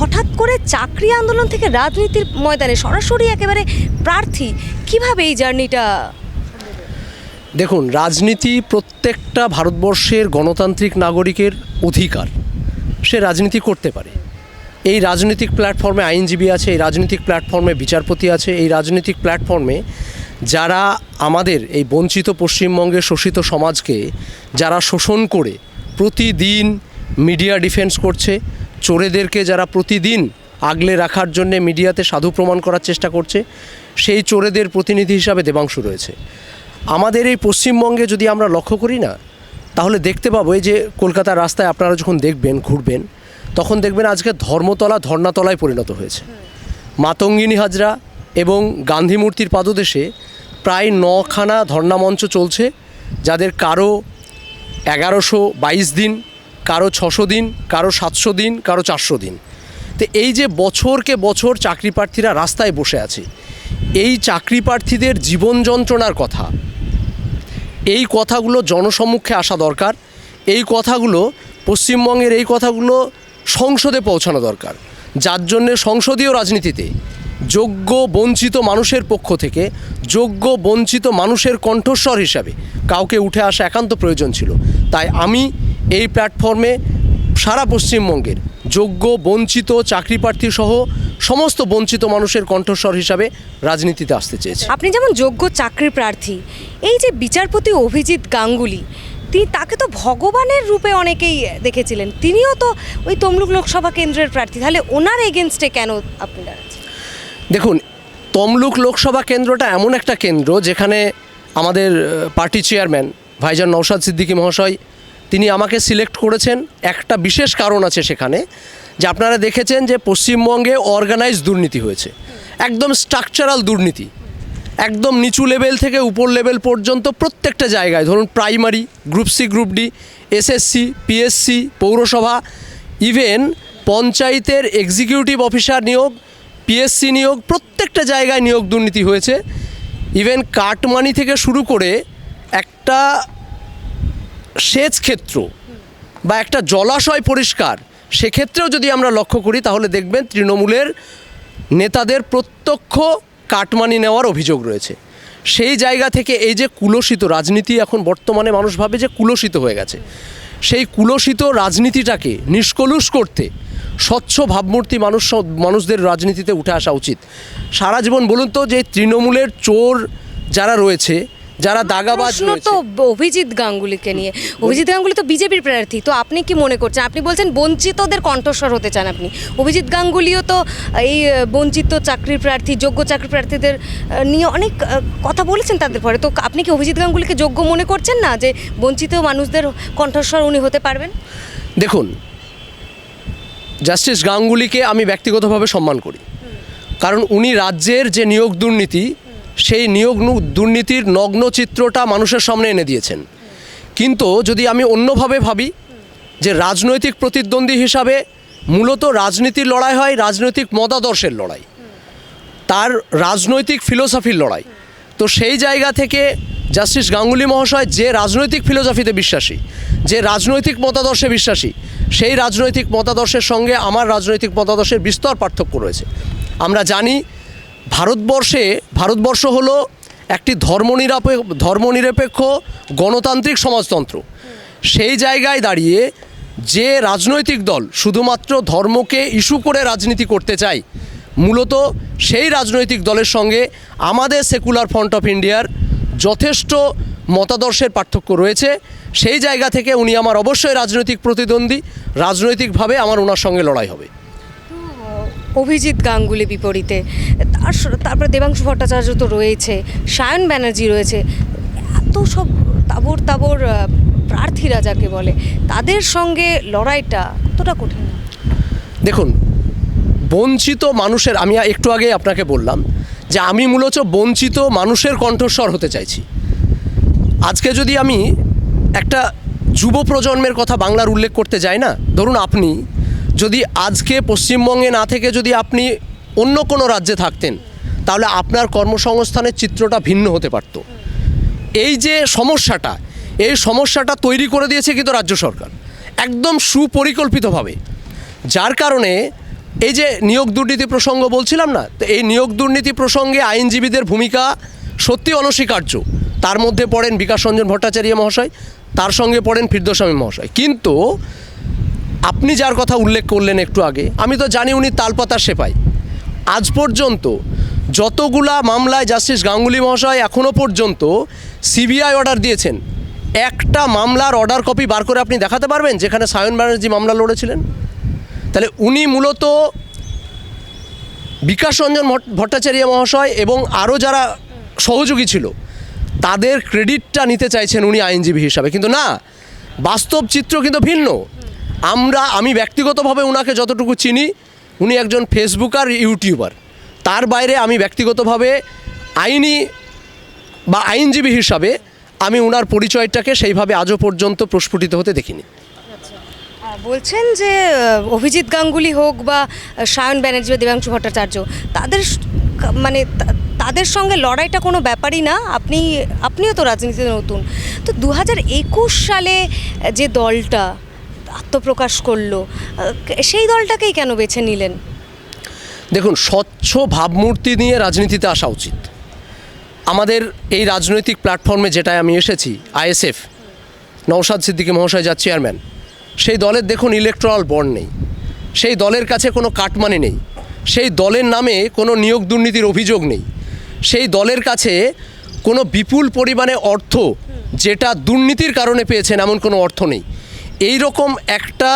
হঠাৎ করে চাকরি আন্দোলন থেকে রাজনীতির ময়দানে সরাসরি একেবারে প্রার্থী, কিভাবে এই জার্নিটা? দেখুন, রাজনীতি প্রত্যেকটা ভারতবর্ষের গণতান্ত্রিক নাগরিকের অধিকার, সে রাজনীতি করতে পারে। এই রাজনৈতিক প্ল্যাটফর্মে আইনজীবী আছে, এই রাজনৈতিক প্ল্যাটফর্মে বিচারপতি আছে, এই রাজনৈতিক প্ল্যাটফর্মে যারা আমাদের এই বঞ্চিত পশ্চিমবঙ্গের শোষিত সমাজকে যারা শোষণ করে প্রতিদিন মিডিয়া ডিফেন্স করছে, চোরেদেরকে যারা প্রতিদিন আগলে রাখার জন্যে মিডিয়াতে সাধু প্রমাণ করার চেষ্টা করছে, সেই চোরেদের প্রতিনিধি হিসাবে দেবাংশু রয়েছে। আমাদের এই পশ্চিমবঙ্গে যদি আমরা লক্ষ্য করি না, তাহলে দেখতে পাবো এই যে কলকাতার রাস্তায় আপনারা যখন দেখবেন, ঘুরবেন, তখন দেখবেন আজকে ধর্মতলা ধর্নাতলায় পরিণত হয়েছে। মাতঙ্গিনী হাজরা এবং গান্ধী মূর্তির পাদদেশে প্রায় 9খানা ধর্নামঞ্চ চলছে, যাদের কারো 1122 দিন, কারো 600 দিন, কারো 700 দিন, কারো 400 দিন। তো এই যে বছরকে বছর চাকরি প্রার্থীরা রাস্তায় বসে আছে, এই চাকরি প্রার্থীদের জীবন যন্ত্রণার কথা, এই কথাগুলো জনসম্মুখে আসা দরকার। এই কথাগুলো পশ্চিমবঙ্গের এই কথাগুলো সংসদে পৌঁছানো দরকার, যার জন্যে সংসদীয় রাজনীতিতে যোগ্য বঞ্চিত মানুষের পক্ষ থেকে যোগ্য বঞ্চিত মানুষের কণ্ঠস্বর হিসাবে কাউকে উঠে আসা একান্ত প্রয়োজন ছিল। তাই আমি এই প্ল্যাটফর্মে সারা পশ্চিমবঙ্গের যোগ্য বঞ্চিত চাকরি প্রার্থী সহ সমস্ত বঞ্চিত মানুষের কণ্ঠস্বর হিসাবে রাজনীতিতে আসতে চেয়েছি। আপনি যেমন যোগ্য চাকরি প্রার্থী, এই যে বিচারপতি অভিজিৎ গাঙ্গুলি, তাকে তো ভগবানের রূপে অনেকেই দেখেছিলেন, তিনিও তো ওই তমলুক লোকসভা কেন্দ্রের প্রার্থী, তাহলে ওনার এগেনস্টে কেন আপনি দাঁড়াচ্ছেন? দেখুন, তমলুক লোকসভা কেন্দ্রটা এমন একটা কেন্দ্র যেখানে আমাদের পার্টি চেয়ারম্যান ভাইজান নওশাদ সিদ্দিকী মহাশয় তিনি আমাকে সিলেক্ট করেছেন। একটা বিশেষ কারণ আছে সেখানে, যে আপনারা দেখেছেন যে পশ্চিমবঙ্গে অর্গানাইজ দুর্নীতি হয়েছে, একদম স্ট্রাকচারাল দুর্নীতি, একদম নিচু লেভেল থেকে উপর লেভেল পর্যন্ত প্রত্যেকটা জায়গায়, ধরুন primary, group C, group D, SSC, PSC, পৌরসভা, ইভেন পঞ্চায়েতের এক্সিকিউটিভ অফিসার নিয়োগ, পিএসসি নিয়োগ, প্রত্যেকটা জায়গায় নিয়োগ দুর্নীতি হয়েছে। ইভেন কাটমানি থেকে শুরু করে একটা সেচ ক্ষেত্র বা একটা জলাশয় পরিষ্কার, সেক্ষেত্রেও যদি আমরা লক্ষ্য করি তাহলে দেখবেন তৃণমূলের নেতাদের প্রত্যক্ষ কাটমানি নেওয়ার অভিযোগ রয়েছে। সেই জায়গা থেকে এই যে কুলসিত রাজনীতি, এখন বর্তমানে মানুষ ভাবে যে কুলসিত হয়ে গেছে, সেই কুলসিত রাজনীতিটাকে নিষ্কলুষ করতে স্বচ্ছ ভাবমূর্তি মানুষদের রাজনীতিতে উঠে আসা উচিত। সারা জীবন বলুন তো, যে তৃণমূলের চোর যারা রয়েছে, যারা দাগাবাজ রয়েছে, তো অভিজিৎ গাঙ্গুলিকে নিয়ে, অভিজিৎ গাঙ্গুলি তো বিজেপির প্রার্থী, তো আপনি কি মনে করছেন? আপনি বলছেন বঞ্চিতদের কণ্ঠস্বর হতে চান আপনি, অভিজিৎ গাঙ্গুলিও তো এই বঞ্চিত চাকরির প্রার্থী, যোগ্য চাকরি প্রার্থীদের নিয়ে অনেক কথা বলেছেন তাদের পরে, তো আপনি কি অভিজিৎ গাঙ্গুলিকে যোগ্য মনে করছেন না, যে বঞ্চিত মানুষদের কণ্ঠস্বর উনি হতে পারবেন? দেখুন, জাস্টিস গাঙ্গুলিকে আমি ব্যক্তিগতভাবে সম্মান করি, কারণ উনি রাজ্যের যে নিয়োগ দুর্নীতি, সেই নিয়োগ দুর্নীতির নগ্ন চিত্রটা মানুষের সামনে এনে দিয়েছেন। কিন্তু যদি আমি অন্যভাবে ভাবি, যে রাজনৈতিক প্রতিদ্বন্দ্বী হিসাবে মূলত রাজনীতির লড়াই হয়, রাজনৈতিক মতাদর্শের লড়াই, তার রাজনৈতিক ফিলোসফির লড়াই, তো সেই জায়গা থেকে জাস্টিস গাঙ্গুলি মহাশয় যে রাজনৈতিক ফিলোসফিতে বিশ্বাসী, যে রাজনৈতিক মতাদর্শে বিশ্বাসী, সেই রাজনৈতিক মতাদর্শের সঙ্গে আমার রাজনৈতিক মতাদর্শের বিস্তর পার্থক্য রয়েছে। আমরা জানি ভারতবর্ষ হলো একটি ধর্মনিরপেক্ষ গণতান্ত্রিক সমাজতন্ত্র। সেই জায়গায় দাঁড়িয়ে যে রাজনৈতিক দল শুধুমাত্র ধর্মকে ইস্যু করে রাজনীতি করতে চায়, মূলত সেই রাজনৈতিক দলের সঙ্গে আমাদের সেকুলার ফ্রন্ট অফ ইন্ডিয়ার যথেষ্ট মতাদর্শের পার্থক্য রয়েছে। সেই জায়গা থেকে উনি আমার অবশ্যই রাজনৈতিক প্রতিদ্বন্দ্বী, রাজনৈতিকভাবে আমার ওনার সঙ্গে লড়াই হবে। অভিজিৎ গাঙ্গুলি বিপরীতে তারপরে দেবাংশু ভট্টাচার্য তো রয়েছে, সায়ন ব্যানার্জি রয়েছে, এত সব তাবর প্রার্থীরা যাকে বলে, তাদের সঙ্গে লড়াইটা কতটা কঠিন? দেখুন, বঞ্চিত মানুষের, আমি একটু আগে আপনাকে বললাম যে আমি মূলত বঞ্চিত মানুষের কণ্ঠস্বর হতে চাইছি। আজকে যদি আমি একটা যুব প্রজন্মের কথা বাংলার উল্লেখ করতে যাই না, ধরুন আপনি যদি আজকে পশ্চিমবঙ্গে না থেকে যদি আপনি অন্য কোনো রাজ্যে থাকতেন, তাহলে আপনার কর্মসংস্থানের চিত্রটা ভিন্ন হতে পারত। এই যে সমস্যাটা, এই সমস্যাটা তৈরি করে দিয়েছে কিন্তু রাজ্য সরকার একদম সুপরিকল্পিতভাবে, যার কারণে এই যে নিয়োগ দুর্নীতি প্রসঙ্গ বলছিলাম না, তো এই নিয়োগ দুর্নীতি প্রসঙ্গে আইনজীবীদের ভূমিকা সত্যি অনস্বীকার্য। তার মধ্যে পড়েন বিকাশ রঞ্জন ভট্টাচার্য মহাশয়, তার সঙ্গে পড়েন ফিরদৌস মহাশয়। কিন্তু আপনি যার কথা উল্লেখ করলেন একটু আগে, আমি তো জানি উনি তালপাতার সেপাই। আজ পর্যন্ত যতগুলা মামলায় জাস্টিস গাঙ্গুলি মহাশয় এখনও পর্যন্ত সিবিআই অর্ডার দিয়েছেন, একটা মামলার অর্ডার কপি বার করে আপনি দেখাতে পারবেন যেখানে সায়ন ব্যানার্জি মামলা লড়েছিলেন? তাহলে উনি মূলত বিকাশ রঞ্জন ভট্টাচার্য মহাশয় এবং আরও যারা সহযোগী ছিল তাদের ক্রেডিটটা নিতে চাইছেন উনি আইনজীবী হিসাবে, কিন্তু না, বাস্তব চিত্র কিন্তু ভিন্ন। আমি ব্যক্তিগতভাবে ওনাকে যতটুকু চিনি, উনি একজন ফেসবুকার, ইউটিউবার। তার বাইরে আমি ব্যক্তিগতভাবে আইনি বা আইনজীবী হিসাবে আমি ওনার পরিচয়টাকে সেইভাবে আজও পর্যন্ত প্রস্ফুটিত হতে দেখিনি। বলছেন যে অভিজিৎ গাঙ্গুলি হোক বা সায়ন ব্যানার্জি বা দেবাংশু ভট্টাচার্য, তাদের সঙ্গে লড়াইটা কোনো ব্যাপারই না। আপনিও তো রাজনীতিতে নতুন, তো 2021 সালে যে দলটা আত্মপ্রকাশ করলো, সেই দলটাকেই কেন বেছে নিলেন? দেখুন, স্বচ্ছ ভাবমূর্তি নিয়ে রাজনীতিতে আসা উচিত। আমাদের এই রাজনৈতিক প্ল্যাটফর্মে যেটায় আমি এসেছি, আইএসএফ, নওশাদ সিদ্দিকী মহাশয় যার চেয়ারম্যান, সেই দলের দেখুন ইলেকট্রাল বন্ড নেই, সেই দলের কাছে কোনো কাটমানি নেই, সেই দলের নামে কোনো নিয়োগ দুর্নীতির অভিযোগ নেই, সেই দলের কাছে কোনো বিপুল পরিমাণে অর্থ যেটা দুর্নীতির কারণে পেয়েছেন এমন কোনো অর্থ নেই। এই রকম একটা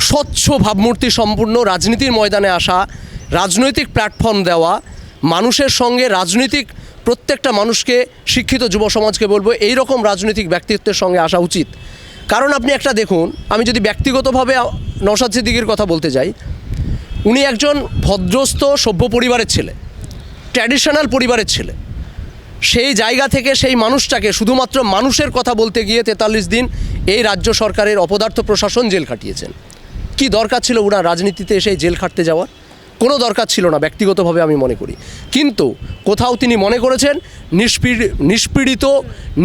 স্বচ্ছ ভাবমূর্তি সম্পূর্ণ রাজনীতির ময়দানে আসা, রাজনৈতিক প্ল্যাটফর্ম দেওয়া, মানুষের সঙ্গে রাজনৈতিক প্রত্যেকটা মানুষকে, শিক্ষিত যুব সমাজকে বলবো এই রকম রাজনৈতিক ব্যক্তিত্বের সঙ্গে আসা উচিত। কারণ আপনি একটা দেখুন, আমি যদি ব্যক্তিগতভাবে নওশাদ সিদ্দিকীর কথা বলতে যাই, উনি একজন ভদ্রস্থ সভ্য পরিবারের ছেলে, ট্র্যাডিশনাল পরিবারের ছেলে। সেই জায়গা থেকে সেই মানুষটাকে শুধুমাত্র মানুষের কথা বলতে গিয়ে 43 দিন এই রাজ্য সরকারের অপদার্থ প্রশাসন জেল খাটিয়েছেন। কি দরকার ছিল ওনার রাজনীতিতে এসে জেল খাটতে যাওয়ার? কোনো দরকার ছিল না ব্যক্তিগতভাবে আমি মনে করি। কিন্তু কোথাও তিনি মনে করেছেন নিষ্পীড়িত,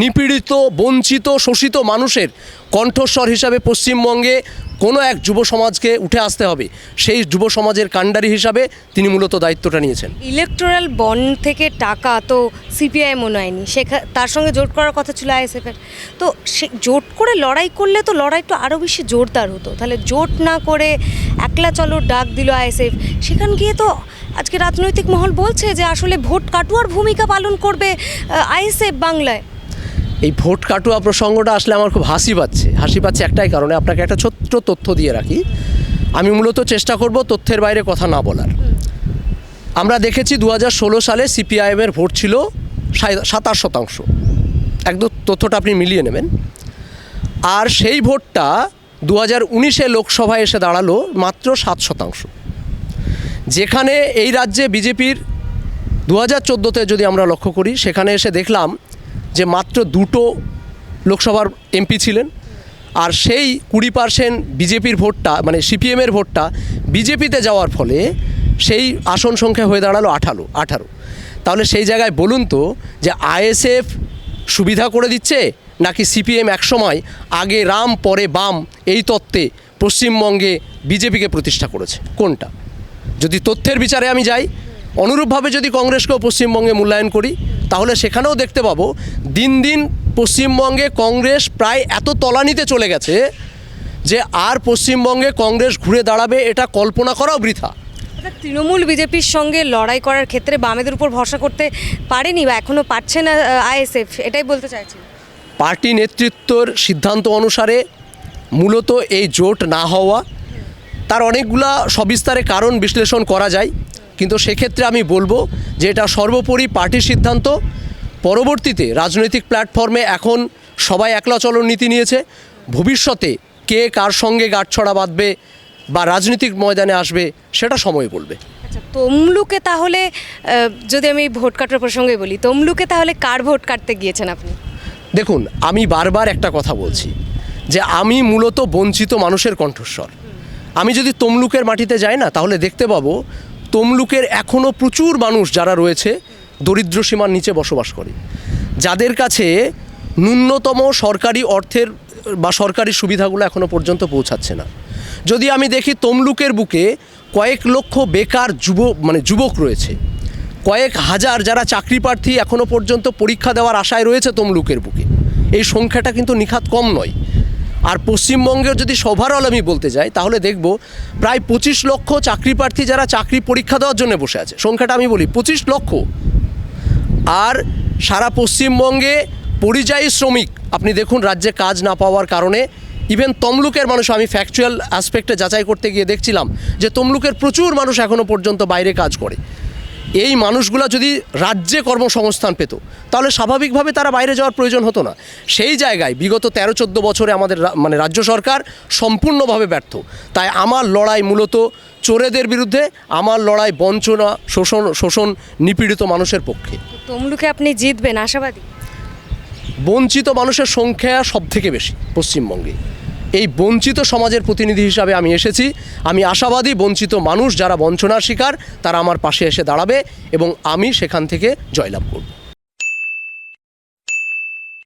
নিপীড়িত, বঞ্চিত, শোষিত মানুষের কণ্ঠস্বর হিসাবে পশ্চিমবঙ্গে কোনো এক যুব সমাজকে উঠে আসতে হবে, সেই যুব সমাজের কাণ্ডারি হিসাবে তিনি মূলত দায়িত্বটা নিয়েছেন। ইলেকটোরাল বন্ড থেকে টাকা তো সিপিআই মনে হয়নি, তার সঙ্গে জোট করার কথা ছিল আইএসএফের। তো সে জোট করে লড়াই করলে তো লড়াইটা আরও বেশি জোরদার হতো। তাহলে জোট না করে একলা চলো ডাক দিল আইএসএফ, সেখান গিয়ে তো আজকে রাজনৈতিক মহল বলছে যে আসলে ভোট কাটুয়ার ভূমিকা পালন করবে আইএসএফ বাংলায়। এই ভোট কাটুয়া প্রসঙ্গটা আসলে আমার খুব হাসি পাচ্ছে একটাই কারণে, আপনাকে একটা ছোট্ট তথ্য দিয়ে রাখি। আমি মূলত চেষ্টা করব তথ্যের বাইরে কথা না বলার। আমরা দেখেছি 2016 সালে সিপিআইএমের ভোট ছিল 27%, একদম তথ্যটা আপনি মিলিয়ে নেবেন। আর সেই ভোটটা 2019-এ লোকসভায় এসে দাঁড়ালো মাত্র 7%। যেখানে এই রাজ্যে বিজেপির 2014-তে যদি আমরা লক্ষ্য করি, সেখানে এসে দেখলাম যে মাত্র 2টো লোকসভার এমপি ছিলেন। আর সেই 20% বিজেপির ভোটটা, মানে সিপিএমের ভোটটা বিজেপিতে যাওয়ার ফলে সেই আসন সংখ্যা হয়ে দাঁড়ালো 18। তাহলে সেই জায়গায় বলুন তো যে আইএসএফ সুবিধা করে দিচ্ছে নাকি সিপিএম একসময় আগে রাম পরে বাম এই তত্ত্বে পশ্চিমবঙ্গে বিজেপিকে প্রতিষ্ঠা করেছে? কোনটা? যদি তথ্যের বিচারে আমি যাই, অনুরূপভাবে যদি কংগ্রেসকেও পশ্চিমবঙ্গে মূল্যায়ন করি, তাহলে সেখানেও দেখতে পাবো দিন দিন পশ্চিমবঙ্গে কংগ্রেস প্রায় এত তলানিতে চলে গেছে যে আর পশ্চিমবঙ্গে কংগ্রেস ঘুরে দাঁড়াবে এটা কল্পনা করাও বৃথা। তৃণমূল বিজেপির সঙ্গে লড়াই করার ক্ষেত্রে বামেদের উপর ভরসা করতে পারেনি বা এখনও পারছে না আইএসএফ, এটাই বলতে চাইছি। পার্টি নেতৃত্বর সিদ্ধান্ত অনুসারে মূলত এই জোট না হওয়া, তার অনেকগুলা সবিস্তারে কারণ বিশ্লেষণ করা যায়, কিন্তু সেক্ষেত্রে আমি বলবো যে এটা সর্বোপরি পার্টির সিদ্ধান্ত। পরবর্তীতে রাজনৈতিক প্ল্যাটফর্মে এখন সবাই একলা চলন নীতি নিয়েছে, ভবিষ্যতে কে কার সঙ্গে গাঁটছড়া বাঁধবে বা রাজনৈতিক ময়দানে আসবে সেটা সময় বলবে। আচ্ছা, তমলুকে তাহলে যদি আমি ভোট কাটার প্রসঙ্গে বলি, তমলুকে তাহলে কার ভোট কাটতে গিয়েছেন আপনি? দেখুন, আমি বারবার একটা কথা বলছি যে আমি মূলত বঞ্চিত মানুষের কণ্ঠস্বর। আমি যদি তমলুকের মাটিতে যাই না, তাহলে দেখতে পাবো তমলুকের এখনও প্রচুর মানুষ যারা রয়েছে দরিদ্র সীমার নিচে বসবাস করে, যাদের কাছে ন্যূনতম সরকারি অর্থের বা সরকারি সুবিধাগুলো এখনও পর্যন্ত পৌঁছাচ্ছে না। যদি আমি দেখি তমলুকের বুকে কয়েক লক্ষ বেকার যুবক রয়েছে, কয়েক হাজার যারা চাকরি প্রার্থী এখনও পর্যন্ত পরীক্ষা দেওয়ার আশায় রয়েছে তমলুকের বুকে, এই সংখ্যাটা কিন্তু নিখাত কম নয়। আর পশ্চিমবঙ্গের যদি ওভারঅল আমি বলতে যাই তাহলে দেখব প্রায় 25 লক্ষ চাকরি প্রার্থী যারা চাকরি পরীক্ষা দেওয়ার জন্য বসে আছে, সংখ্যাটা আমি বলি 25 লক্ষ। আর সারা পশ্চিমবঙ্গে পরিযায়ী শ্রমিক আপনি দেখুন রাজ্যে কাজ না পাওয়ার কারণে ইভেন তমলুকের মানুষ, আমি ফ্যাকচুয়াল অ্যাসপেক্টে যাচাই করতে গিয়ে দেখছিলাম যে তমলুকের প্রচুর মানুষ এখনও পর্যন্ত বাইরে কাজ করে। এই মানুষগুলো যদি রাজ্যে কর্মসংস্থান পেত তাহলে স্বাভাবিকভাবে তারা বাইরে যাওয়ার প্রয়োজন হতো না। সেই জায়গায় বিগত 13-14 বছরে আমাদের রাজ্য সরকার সম্পূর্ণভাবে ব্যর্থ। তাই আমার লড়াই মূলত চোরেদের বিরুদ্ধে, আমার লড়াই বঞ্চনা, শোষণ নিপীড়িত মানুষের পক্ষে। তমলুকে আপনি জিতবেন আশাবাদী? বঞ্চিত মানুষের সংখ্যা সবথেকে বেশি পশ্চিমবঙ্গে। এই বঞ্চিত সমাজের প্রতিনিধি হিসাবে আমি এসেছি। আমি আশাবাদী বঞ্চিত মানুষ যারা বঞ্চনার শিকার তারা আমার পাশে এসে দাঁড়াবে এবং আমি সেখান থেকে জয়লাভ করব।